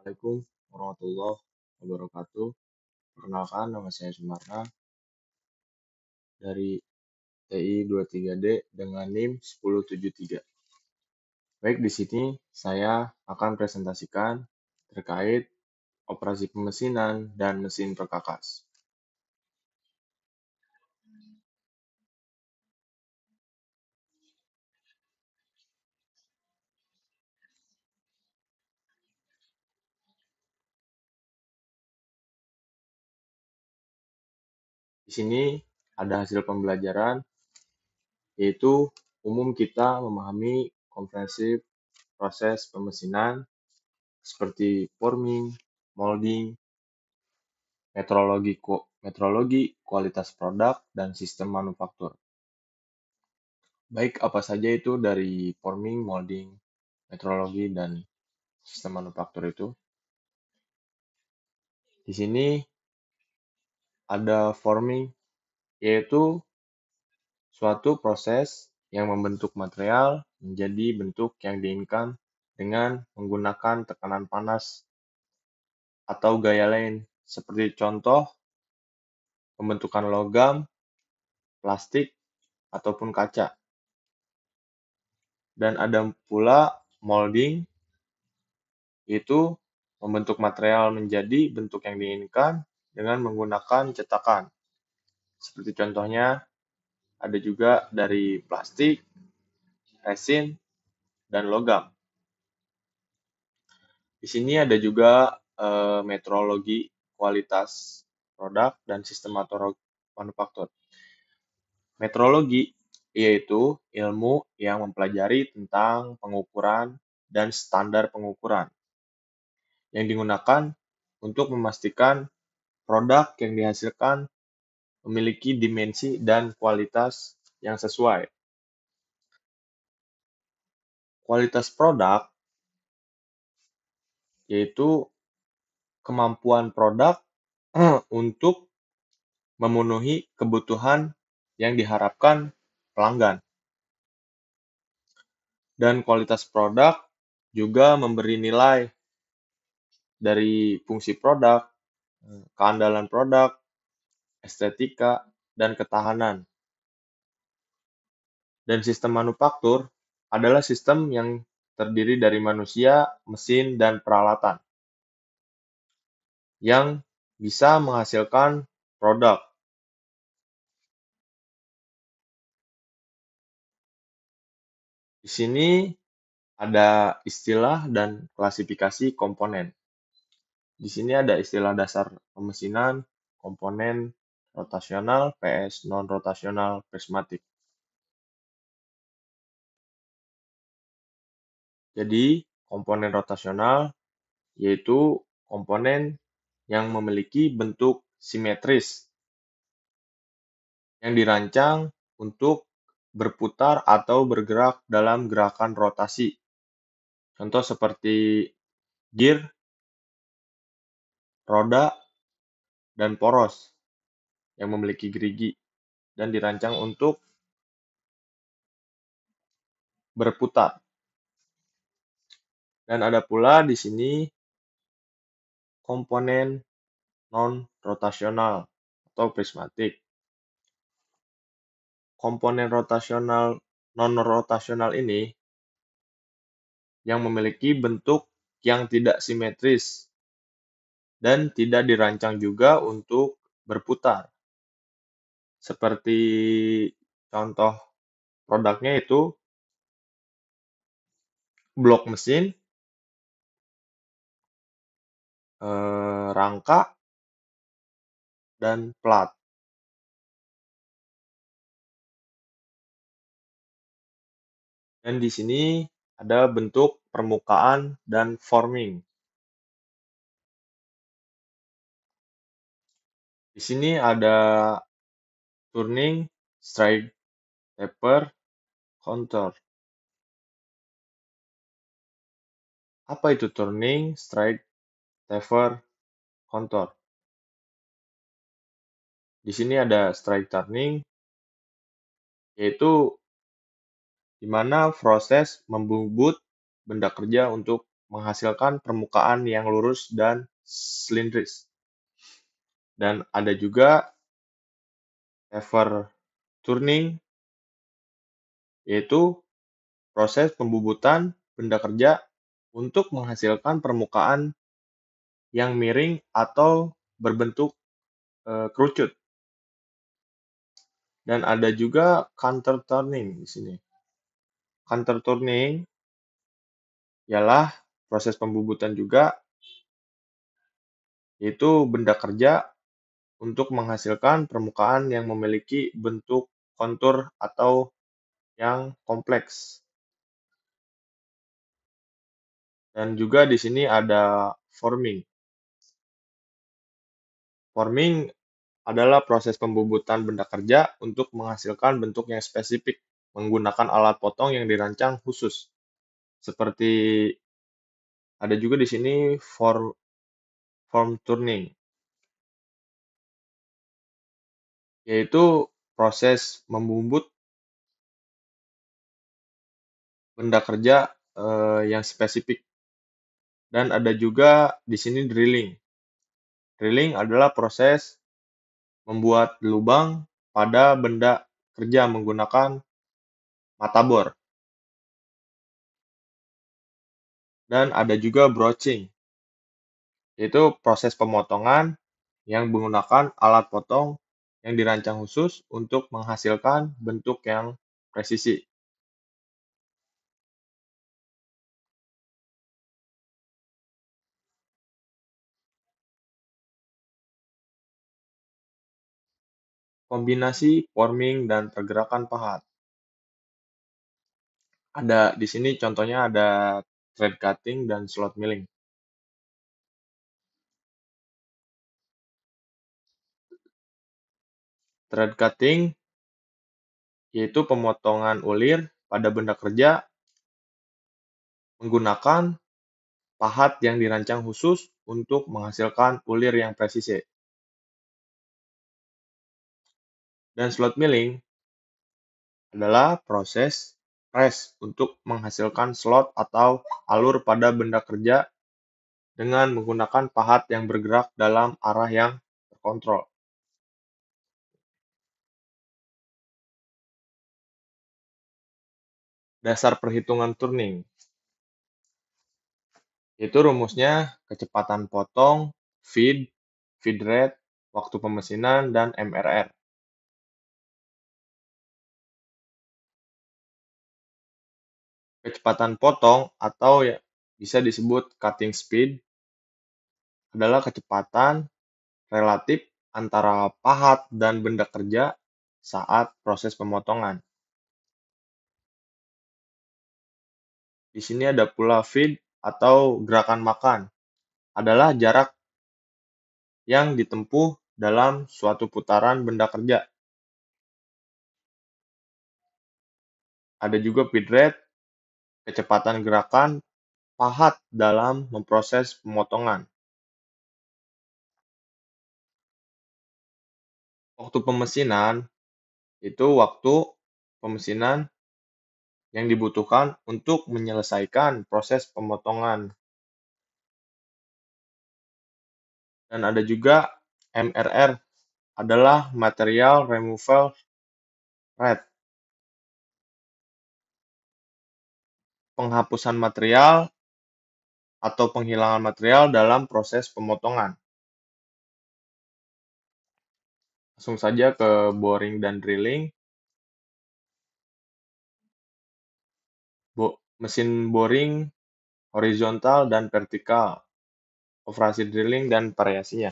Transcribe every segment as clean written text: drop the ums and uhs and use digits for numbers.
Assalamualaikum warahmatullahi wabarakatuh. Perkenalkan, nama saya Sumarna dari TI 23D dengan NIM 1073. Baik, di sini saya akan presentasikan terkait operasi pemesinan dan mesin perkakas. Di sini ada hasil pembelajaran, yaitu umum kita memahami komprehensif proses pemesinan seperti forming, molding, metrologi, kualitas produk, dan sistem manufaktur. Baik apa saja itu dari forming, molding, metrologi, dan sistem manufaktur itu. Di sini ada forming, yaitu suatu proses yang membentuk material menjadi bentuk yang diinginkan dengan menggunakan tekanan panas atau gaya lain, seperti contoh pembentukan logam, plastik, ataupun kaca. Dan ada pula molding, yaitu membentuk material menjadi bentuk yang diinginkan dengan menggunakan cetakan. Seperti contohnya, ada juga dari plastik, resin, dan logam. Di sini ada juga metrologi, kualitas produk, dan sistem manufaktur. Metrologi yaitu ilmu yang mempelajari tentang pengukuran dan standar pengukuran yang digunakan untuk memastikan produk yang dihasilkan memiliki dimensi dan kualitas yang sesuai. Kualitas produk yaitu kemampuan produk untuk memenuhi kebutuhan yang diharapkan pelanggan. Dan kualitas produk juga memberi nilai dari fungsi produk, keandalan produk, estetika, dan ketahanan. Dan sistem manufaktur adalah sistem yang terdiri dari manusia, mesin, dan peralatan yang bisa menghasilkan produk. Di sini ada istilah dan klasifikasi komponen. Di sini ada istilah dasar pemesinan, komponen rotasional, PS non-rotasional, prismatik. Jadi, komponen rotasional yaitu komponen yang memiliki bentuk simetris yang dirancang untuk berputar atau bergerak dalam gerakan rotasi. Contoh seperti gear, roda, dan poros yang memiliki gerigi dan dirancang untuk berputar. Dan ada pula di sini komponen non-rotasional atau prismatik. Komponen rotasional non-rotasional ini yang memiliki bentuk yang tidak simetris dan tidak dirancang juga untuk berputar. Seperti contoh produknya itu blok mesin, rangka, dan plat. Dan di sini ada bentuk permukaan dan forming. Di sini ada turning, strike, taper, contour. Apa itu turning, strike, taper, contour? Di sini ada strike turning, yaitu di mana proses membubut benda kerja untuk menghasilkan permukaan yang lurus dan silindris. Dan ada juga lever turning, yaitu proses pembubutan benda kerja untuk menghasilkan permukaan yang miring atau berbentuk kerucut. Dan ada juga counter turning di sini. Counter turning ialah proses pembubutan juga, yaitu benda kerja untuk menghasilkan permukaan yang memiliki bentuk kontur atau yang kompleks. Dan juga di sini ada forming. Forming adalah proses pembubutan benda kerja untuk menghasilkan bentuk yang spesifik menggunakan alat potong yang dirancang khusus. Seperti ada juga di sini form turning, yaitu proses membubut benda kerja yang spesifik. Dan ada juga di sini drilling. Drilling adalah proses membuat lubang pada benda kerja menggunakan mata bor. Dan ada juga broaching, yaitu proses pemotongan yang menggunakan alat potong yang dirancang khusus untuk menghasilkan bentuk yang presisi. Kombinasi forming dan pergerakan pahat. Ada di sini contohnya ada thread cutting dan slot milling. Thread cutting yaitu pemotongan ulir pada benda kerja menggunakan pahat yang dirancang khusus untuk menghasilkan ulir yang presisi. Dan slot milling adalah proses press untuk menghasilkan slot atau alur pada benda kerja dengan menggunakan pahat yang bergerak dalam arah yang terkontrol. Dasar perhitungan turning, itu rumusnya kecepatan potong, feed rate, waktu pemesinan, dan MRR. Kecepatan potong atau ya bisa disebut cutting speed adalah kecepatan relatif antara pahat dan benda kerja saat proses pemotongan. Di sini ada pula feed atau gerakan makan, adalah jarak yang ditempuh dalam suatu putaran benda kerja. Ada juga feed rate, kecepatan gerakan pahat dalam memproses pemotongan. Waktu pemesinan itu waktu pemesinan yang dibutuhkan untuk menyelesaikan proses pemotongan. Dan ada juga MRR, adalah Material Removal Rate, penghapusan material atau penghilangan material dalam proses pemotongan. Langsung saja ke boring dan drilling. Mesin boring horizontal dan vertikal, operasi drilling dan variasinya.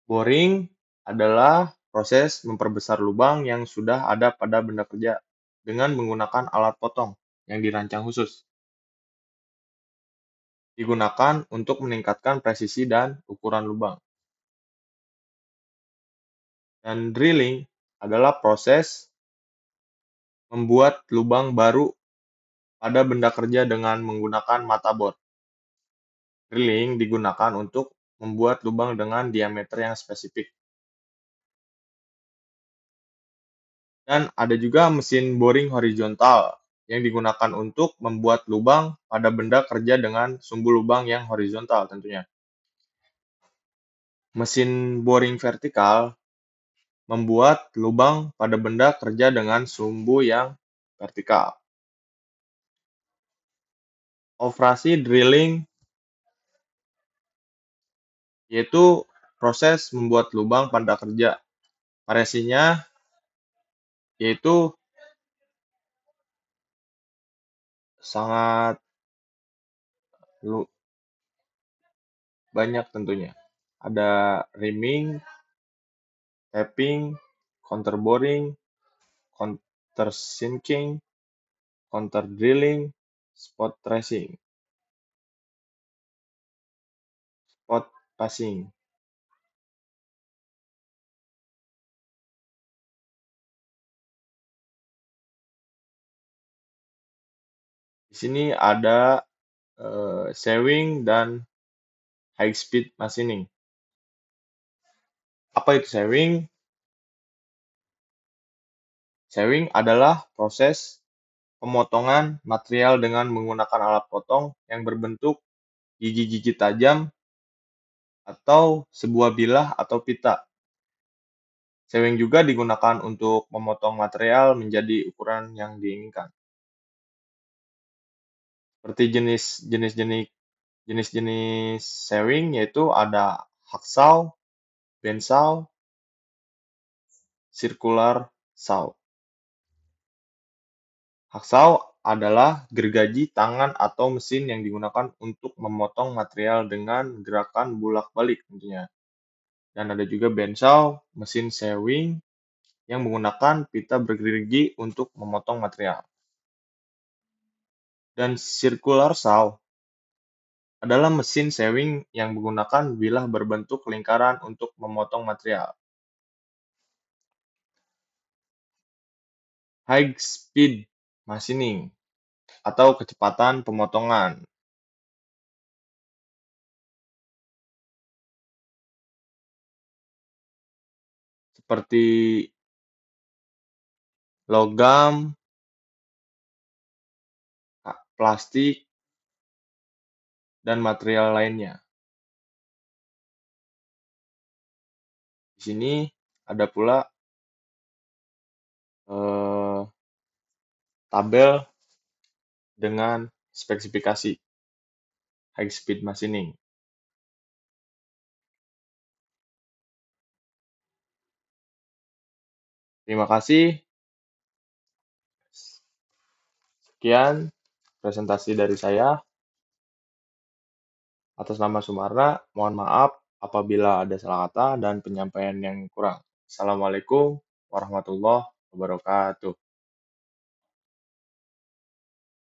Boring adalah proses memperbesar lubang yang sudah ada pada benda kerja dengan menggunakan alat potong yang dirancang khusus. Digunakan untuk meningkatkan presisi dan ukuran lubang. Dan drilling adalah proses membuat lubang baru pada benda kerja dengan menggunakan mata bor. Drilling digunakan untuk membuat lubang dengan diameter yang spesifik. Dan ada juga mesin boring horizontal, yang digunakan untuk membuat lubang pada benda kerja dengan sumbu lubang yang horizontal tentunya. Mesin boring vertikal membuat lubang pada benda kerja dengan sumbu yang vertikal. Operasi drilling yaitu proses membuat lubang pada kerja. Variasinya yaitu sangat banyak tentunya. Ada reaming, tapping, counter boring, counter sinking, counter drilling, spot tracing, spot passing. Di sini ada sewing dan high speed machining. Apa itu sewing? Sewing adalah proses pemotongan material dengan menggunakan alat potong yang berbentuk gigi-gigi tajam atau sebuah bilah atau pita. Sewing juga digunakan untuk memotong material menjadi ukuran yang diinginkan. Seperti jenis-jenis sewing yaitu ada hacksaw, bandsaw, circular saw. Hacksaw adalah gergaji tangan atau mesin yang digunakan untuk memotong material dengan gerakan bolak-balik tentunya. Dan ada juga bandsaw, mesin sewing yang menggunakan pita bergerigi untuk memotong material. Dan circular saw adalah mesin sewing yang menggunakan bilah berbentuk lingkaran untuk memotong material. High speed machining atau kecepatan pemotongan. Seperti logam, plastik, dan material lainnya. Di sini ada pula tabel dengan spesifikasi high speed machining. Terima kasih. Sekian presentasi dari saya. Atas nama Sumarna, mohon maaf apabila ada salah kata dan penyampaian yang kurang. Assalamualaikum warahmatullahi wabarakatuh.